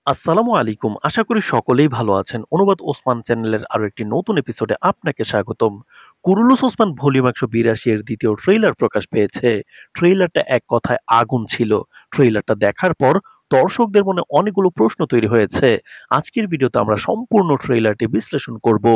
আসসালামু আলাইকুম। আশা করি সকলেই ভালো আছেন। অনুবাদ ওসমান চ্যানেলের আরো একটি নতুন এপিসোডে আপনাকে স্বাগতম। কুরুলুস ওসমান ভলিউম ১৮২ এর দ্বিতীয় ট্রেইলার প্রকাশ পেয়েছে। ট্রেইলারটা এক কথায় আগুন ছিল। ট্রেইলারটা দেখার পর দর্শকদের মনে অনেকগুলো প্রশ্ন তৈরি হয়েছে। আজকের ভিডিওতে আমরা সম্পূর্ণ ট্রেইলারটি বিশ্লেষণ করব।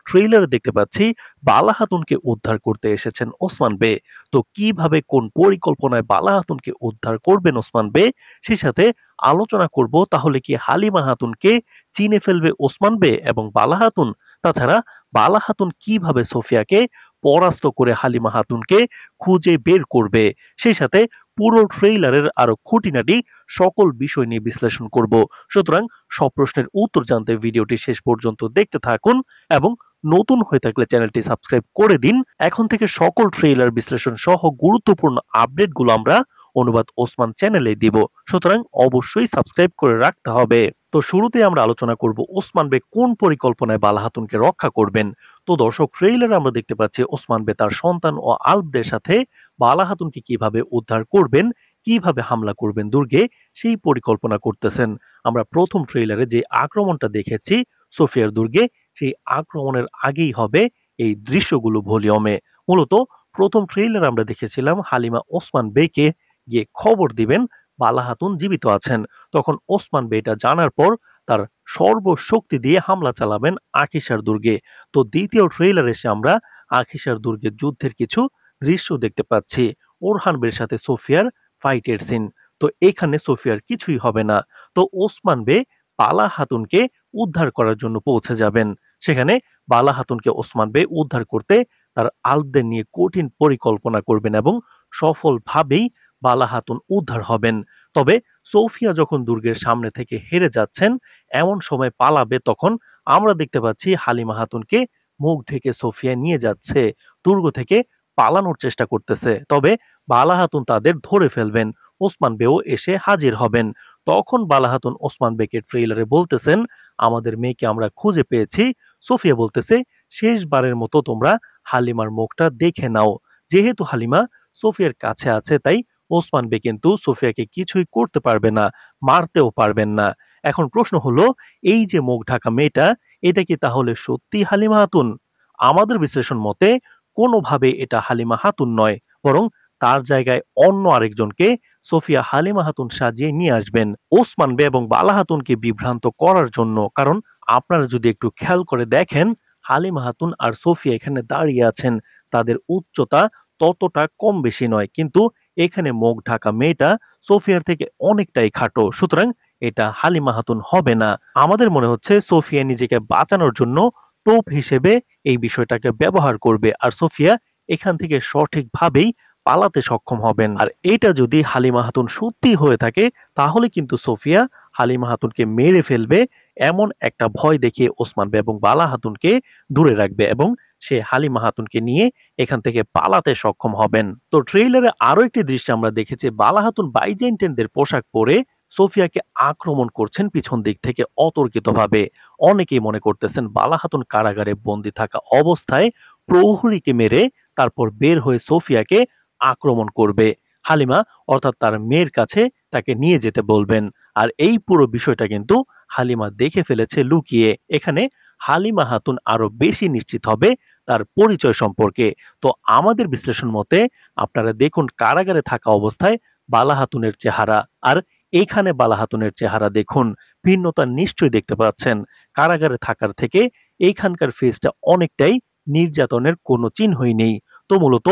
ট্রেইলারে দেখতে পাচ্ছি বালা হাতুনকে উদ্ধার করতে এসেছেন ওসমান বে। তো কিভাবে কোন পরিকল্পনায় বালা হাতুনকে উদ্ধার করবেন ওসমান বে, সেই সাথে আলোচনা করব তাহলে কি হালিমা হাতুনকে চিনে ফেলবে ওসমান বে এবং বালা হাতুন? তাছাড়া বালা হাতুন কিভাবে সোফিয়াকে পরাস্ত করে হালিমা হাতুনকে খুঁজে বের করবে? সেই সাথে পুরো ট্রেইলারের আরো খুঁটিনাটি সকল বিষয় নিয়ে বিশ্লেষণ করব। সুতরাং সব প্রশ্নের উত্তর জানতে ভিডিওটি শেষ পর্যন্ত দেখতে থাকুন এবং নতুন হয়ে থাকলে চ্যানেলটি সাবস্ক্রাইব করে দিন। এখন থেকে সকল ট্রেইলার বিশ্লেষণ সহ গুরুত্বপূর্ণ আপডেটগুলো আমরা অনুবাদ ওসমান চ্যানেলে দিব। সুতরাং অবশ্যই সাবস্ক্রাইব করে রাখতে হবে। তো শুরুতে আমরা আলোচনা করব ওসমান বে কোন পরিকল্পনায় বালা হাতুনকে রক্ষা করবেন। তো দর্শক, ট্রেইলারে আমরা দেখতে পাচ্ছি ওসমান বে তার সন্তান ও আলবদের সাথে বালা হাতুনকে কিভাবে উদ্ধার করবেন, কিভাবে হামলা করবেন দুর্গে, সেই পরিকল্পনা করতেছেন। আমরা প্রথম ট্রেইলারে যে আক্রমণটা দেখেছি সোফিয়ার দুর্গে, সেই আক্রমণের আগেই হবে এই দৃশ্যগুলো ভলিউমে। মূলত প্রথম ট্রেইলারে আমরা দেখেছিলাম হালিমা ওসমান বেকে গিয়ে খবর দিবেন বালা হাতুন জীবিত আছেন। তখন ওসমান বে এটা জানার পর তার সর্বশক্তি দিয়ে হামলা চালাবেন আখিসার দুর্গে। তো দ্বিতীয় ট্রেইলার এসে আমরা আখিসার দুর্গের যুদ্ধের কিছু দৃশ্য দেখতে পাচ্ছি। ওরহান বের সাথে সোফিয়ার ফাইটের সিন। তো এখানে সোফিয়ার কিছুই হবে না। তো ওসমান বে বালা হাতুনকে উদ্ধার করার জন্য পৌঁছে যাবেন। সেখানে বালা হাতুনকে ওসমান বে উদ্ধার করতে তার আলবদের নিয়ে কঠিন পরিকল্পনা করবেন এবং সফলভাবেই বালা হাতুন উদ্ধার হবেন। তবে সোফিয়া যখন দুর্গের সামনে থেকে হেরে যাচ্ছেন, এমন সময় পালাবে, তখন আমরা দেখতে পাচ্ছি হালিমা হাতুনকে মুখ ঢেকে সোফিয়া নিয়ে যাচ্ছে, দুর্গ থেকে পালানোর চেষ্টা করতেছে। তবে বালা হাতুন তাদের ধরে ফেলবেন। ওসমান বেও এসে হাজির হবেন। তখন বালা হাতুন ওসমান বেকে ট্রেইলারে বলতেছেন, আমাদের মেয়েকে আমরা খুঁজে পেয়েছি। সোফিয়া বলতেছে, শেষবারের মতো তোমরা হালিমার মুখটা দেখে নাও। যেহেতু হালিমা সোফিয়ার কাছে আছে, তাই ওসমান বে কিন্তু সোফিয়াকে কিছুই করতে পারবে না, মারতেও পারবেন না। এখন প্রশ্ন হলো, এই যে মুখ ঢাকা মেয়েটা, এটা কি তাহলে সত্যি হালিমা হাতুন? আমাদের বিশ্লেষণ মতে কোনোভাবে এটা হালিমা হাতুন নয়, বরং তার জায়গায় অন্য আরেকজনকে সোফিয়া হালিমা হাতুন সাজিয়ে নিয়ে আসবেন ওসমান বে এবং বালা হাতুনকে বিভ্রান্ত করার জন্য। কারণ আপনারা যদি একটু খেয়াল করে দেখেন, হালিমা হাতুন আর সোফিয়া এখানে দাঁড়িয়ে আছেন, তাদের উচ্চতা ততটা কম বেশি নয়, কিন্তু এখানে মুখ ঢাকা মেয়েটা সোফিয়ার থেকে অনেকটাই খাটো। সুতরাং এটা হালিমা হাতুন হবে না। আমাদের মনে হচ্ছে সোফিয়া নিজেকে বাঁচানোর জন্য টোপ হিসেবে এই বিষয়টাকে ব্যবহার করবে, আর সোফিয়া এখান থেকে সঠিকভাবেই পালাতে সক্ষম হবেন। আর এটা যদি হালিমা হাতুন সত্যি হয়ে থাকে, তাহলে কিন্তু সোফিয়া হালিমা হাতুনকে মেরে ফেলবে, এমন একটা ভয় দেখিয়ে ওসমান বে এবং বালা হাতুনকে দূরে রাখবে এবং সে হালিমা হাতুনকে নিয়ে এখান থেকে পালাতে সক্ষম হবেন। তো ট্রেইলারে আরো একটি দৃশ্য আমরা দেখেছি, বালা হাতুন বাইজেন্টাইনদের পোশাক পরে সোফিয়াকে আক্রমণ করছেন পিছন দিক থেকে অতর্কিতভাবে। অনেকেই মনে করতেছেন বালা হাতুন কারাগারে বন্দী থাকা অবস্থায় প্রহরীকে মেরে তারপর বের হয়ে সোফিয়াকে আক্রমণ করবে। হালিমা অর্থাৎ তার মেয়ের কাছে তাকে নিয়ে যেতে বলবেন। আর এই পুরো বিষয়টা কিন্তু হালিমা দেখে ফেলেছে লুকিয়ে। এখানে হালিমা হাতুন আরো বেশি নিশ্চিত হবে তার পরিচয় সম্পর্কে। তো আমাদের বিশ্লেষণ মতে আপনারা দেখুন কারাগারে থাকা অবস্থায় বালা হাতুনের চেহারা, আর এখানে বালা হাতুনের চেহারা দেখুন, ভিন্নতা নিশ্চয়ই দেখতে পাচ্ছেন। কারাগারে থাকার থেকে এইখানকার ফেসটা অনেকটাই নির্যাতনের কোনো চিহ্নই নেই। তো মূলত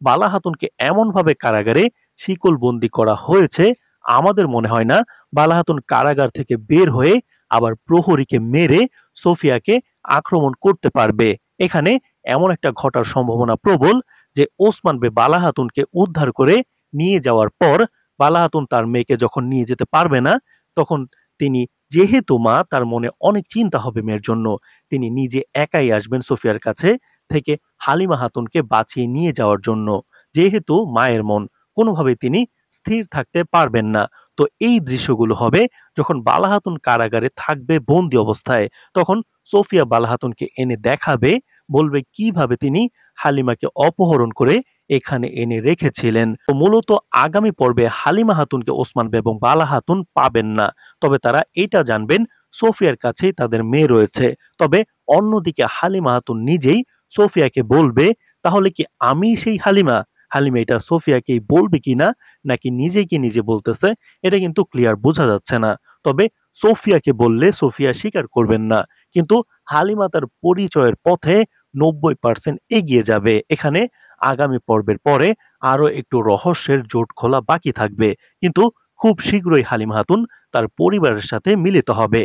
বালা হাতুনকে এমনভাবে কারাগারে শিকলবন্দি করা হয়েছে, আমাদের মনে হয় না বালা হাতুন কারাগার থেকে বের হয়ে আবার প্রহরীকে মেরে সোফিয়াকে আক্রমণ করতে পারবে। এখানে এমন একটা ঘটার সম্ভাবনা প্রবল যে ওসমান বে বালা হাতুনকে উদ্ধার করে নিয়ে যাওয়ার পর বালা হাতুন তার মেয়েকে যখন নিয়ে যেতে পারবে না, তখন তিনি, যেহেতু মা, তার মনে অনেক চিন্তা হবে মেয়ের জন্য, তিনি নিজে একাই আসবেন সোফিয়ার কাছে থেকে হালিমা হাতুনকে বাঁচিয়ে নিয়ে যাওয়ার জন্য। যেহেতু মায়ের মন, কোনোভাবে তিনি স্থির থাকতে পারবেন না। তো এই দৃশ্যগুলো হবে যখন বালা হাতুন কারাগারে থাকবে বন্দি অবস্থায়। তখন সোফিয়া বালা হাতুনকে এনে দেখাবে, বলবে কিভাবে তিনি হালিমাকে অপহরণ করে এখানে এনে রেখেছিলেন। তো মূলত আগামী পর্বে হালিমা খাতুনকে ওসমান বে এবং বালা খাতুন পাবেন না। তবে তারা এটা জানবেন সোফিয়ার কাছেই তাদের মেয়ে রয়েছে। তবে অন্যদিকে হালিমা খাতুন নিজেই সোফিয়াকে বলবে, তাহলে কি আমি সেই হালিমা? হালিমা এটা সোফিয়াকেই বলবে কিনা নাকি নিজেকে নিজে বলতেছে এটা কিন্তু ক্লিয়ার বোঝা যাচ্ছে না। তবে সোফিয়াকে বললে সোফিয়া স্বীকার করবেন না। কিন্তু হালিমা তার পরিচয়ের পথে ৯০% এগিয়ে যাবে। এখানে আগামী পর্বের পরে আরো একটু রহস্যের জোট খোলা বাকি থাকবে। কিন্তু খুব শীঘ্রই হালিমা খাতুন তার পরিবারের সাথে মিলিত হবে।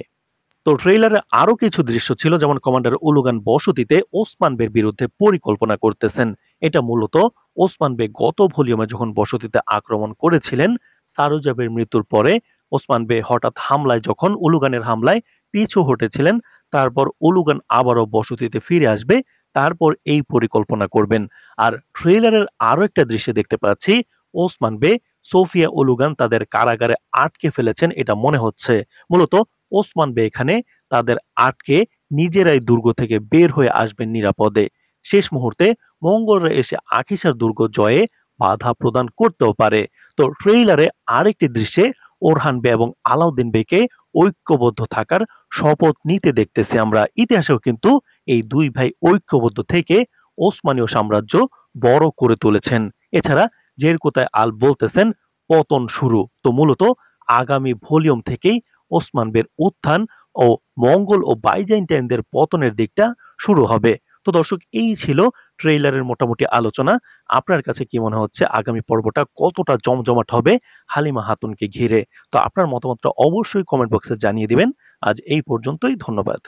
তো ট্রেইলারে আরো কিছু দৃশ্য ছিল, যেমন কমান্ডার উলুগান বসতিতে ওসমান বের বিরুদ্ধে পরিকল্পনা করতেছেন। এটা মূলত ওসমান বে গত ভলিউমে যখন বসতিতে আক্রমণ করেছিলেন সারুজাবের মৃত্যুর পরে ওসমান বে হঠাৎ হামলায় যখন উলুগানের হামলায় পিছু হটেছিলেন, তারপর উলুগান আবারও বসতিতে ফিরে আসবে, তারপর এই পরিকল্পনা করবেন। আর ট্রেইলারের আরো একটা দৃশ্য দেখতে পাচ্ছি, ওসমান বে সোফিয়া উলুগান তাদের কারাগারে আটকে ফেলেছেন এটা মনে হচ্ছে। মূলত ওসমান বে এখানে তাদের আটকে নিজেরাই দুর্গ থেকে বের হয়ে আসবেন নিরাপদে। শেষ মুহূর্তে মঙ্গলরা এসে আকিসার দুর্গ জয়ে বাধা প্রদান করতেও পারে। তো ট্রেইলারে আরেকটি দৃশ্যে ওরহান বে এবং আলাউদ্দিন বেকে ঐক্যবদ্ধ থাকার শপথ নিতে দেখতেছি আমরা। ইতিহাসেও কিন্তু এই দুই ভাই ঐক্যবদ্ধ থেকে ওসমানীয় সাম্রাজ্য বড় করে তুলেছেন। এছাড়া জেরকোতায় আল বলতেছেন পতন শুরু। তো মূলত আগামী ভলিউম থেকেই ওসমান বের উত্থান ও মঙ্গল ও বাইজেন্টাইনদের পতনের দিকটা শুরু হবে। তো দর্শক, এই ছিল ট্রেইলারের মোটামুটি আলোচনা। আপনার কাছে কি মনে হচ্ছে আগামী পর্বটা কতটা জমজমাট হবে হালিমা খাতুনকে ঘিরে? তো আপনার মতামতটা অবশ্যই কমেন্ট বক্সে জানিয়ে দিবেন। আজ এই পর্যন্তই, ধন্যবাদ।